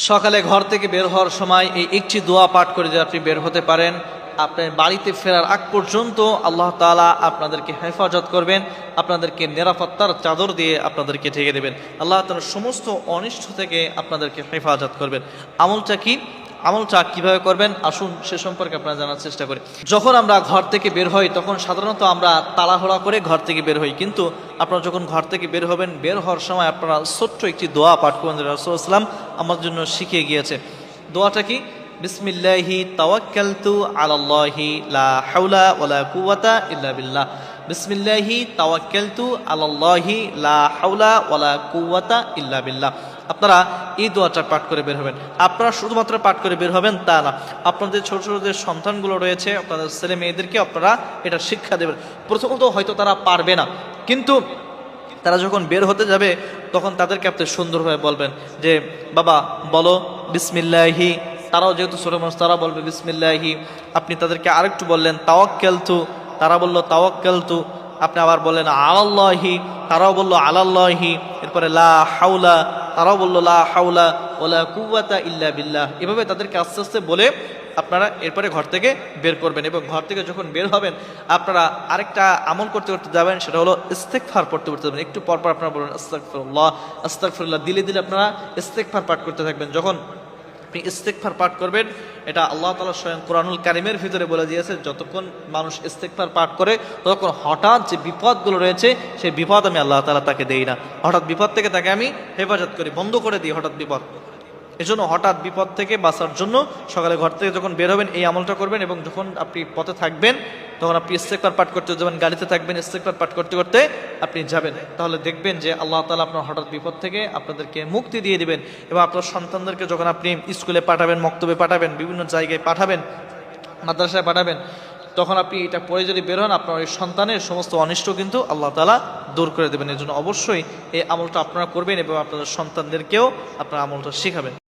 সকালে ঘর থেকে বের হওয়ার সময় এই একটি দোয়া পাঠ করে যদি আপনি বের হতে পারেন, আপনার বাড়িতে ফেরার আগ পর্যন্ত আল্লাহ তাআলা আপনাদেরকে হেফাজত করবেন, আপনাদেরকে নিরাপত্তার চাদর দিয়ে আপনাদেরকে ঢেকে দেবেন। আল্লাহ তাআলা সমস্ত অনিষ্ট থেকে আপনাদেরকে হেফাজত করবেন। আমলটা কিভাবে করবেন আসুন সে সম্পর্কে আপনারা জানার চেষ্টা করি। যখন আমরা ঘর থেকে বের হই তখন সাধারণত আমরা তাড়াহুড়া করে ঘর থেকে বের হই, কিন্তু আপনারা যখন ঘর থেকে বের হবেন, বের হওয়ার সময় আপনারা ছোট্ট একটি দোয়া পাঠ করবেন। রাসূলুল্লাহ সাল্লাল্লাহু আলাইহি ওয়াসাল্লাম আমার জন্য শিখিয়ে গিয়েছে। দোয়াটা কি? বিসমিল্লাহি তাওয়াক্কালতু আলাল্লাহি লা হাওলা ওয়ালা কুওয়াতা ইল্লা বিল্লাহ। বিসমিল্লাহি তাওয়াক্কালতু আলাল্লাহি লা হাওলা ওয়ালা কুওয়াতা ইল্লা বিল্লাহ। আপনারা এই দোয়াটা পাঠ করে বের হবেন। আপনারা শুধুমাত্র পাঠ করে বের হবেন তা না, আপনাদের ছোট ছোট যে সন্তানগুলো রয়েছে, আপনাদের ছেলে মেয়েদেরকে আপনারা এটা শিক্ষা দেবেন। প্রথমত হয়তো তারা পারবে না, কিন্তু তারা যখন বের হতে যাবে তখন তাদেরকে আপনি সুন্দরভাবে বলবেন যে বাবা বলো বিসমিল্লাহি। তারাও যেহেতু ছোট মানুষ, তারা বলবে বিসমিল্লাহি। আপনি তাদেরকে আরেকটু বললেন তাওয়াক্কালতু, তারা বলল তাওয়াক্কালতু। আপনি আবার বললেন আলাল্লাহি, তারাও বলল আলাল্লাহি। এরপরে লা হাওলা, তারাও বলল লা হাওলা ওয়ালা কুওয়াতা ইল্লা বিল্লাহ। এভাবে তাদেরকে আস্তে আস্তে বলে আপনারা এরপরে ঘর থেকে বের করবেন। এবং ঘর থেকে যখন বের হবেন আপনারা আরেকটা আমল করতে করতে যাবেন, সেটা হলো ইস্তেগফার পড়তে পড়তে যাবেন। একটু পরপর আপনারা বলবেন আস্তাগফিরুল্লাহ আস্তাগফিরুল্লাহ, দিলে দিলে আপনারা ইস্তেগফার পাঠ করতে থাকবেন। যখন আপনি ইস্তেগফার পাঠ করবেন, এটা আল্লাহ তাআলা স্বয়ং কোরআনুল কারীমের ভিতরে বলে দিয়েছে, যতক্ষণ মানুষ ইস্তেগফার পাঠ করে ততক্ষণ হঠাৎ যে বিপদগুলো রয়েছে সেই বিপদ আমি আল্লাহ তাআলা তাকে দেই না। হঠাৎ বিপদ থেকে তাকে আমি হেফাজত করি, বন্ধ করে দিই হঠাৎ বিপদ। এজন্য হঠাৎ বিপদ থেকে বাঁচার জন্য সকালে ঘর থেকে যখন বের হবেন এই আমলটা করবেন। এবং যখন আপনি পথে থাকবেন তখন আপনি ইস্তেগফার পাঠ করতে যাবেন, গাড়িতে থাকবেন ইস্তেগফার পাঠ করতে করতে আপনি যাবেন, তাহলে দেখবেন যে আল্লাহ তাআলা আপনার হঠাৎ বিপদ থেকে আপনাদেরকে মুক্তি দিয়ে দিবেন। এবং আপনার সন্তানদেরকে যখন আপনি স্কুলে পাঠাবেন, মক্তবে পাঠাবেন, বিভিন্ন জায়গায় পাঠাবেন, মাদ্রাসায় পাঠাবেন, তখন আপনি এটা পড়ে যদি বের হন আপনার ওই সন্তানের সমস্ত অনিষ্ট কিন্তু আল্লাহ তাআলা দূর করে দেবেন। এর জন্য অবশ্যই এই আমলটা আপনারা করবেন এবং আপনাদের সন্তানদেরকেও আপনারা আমলটা শেখাবেন।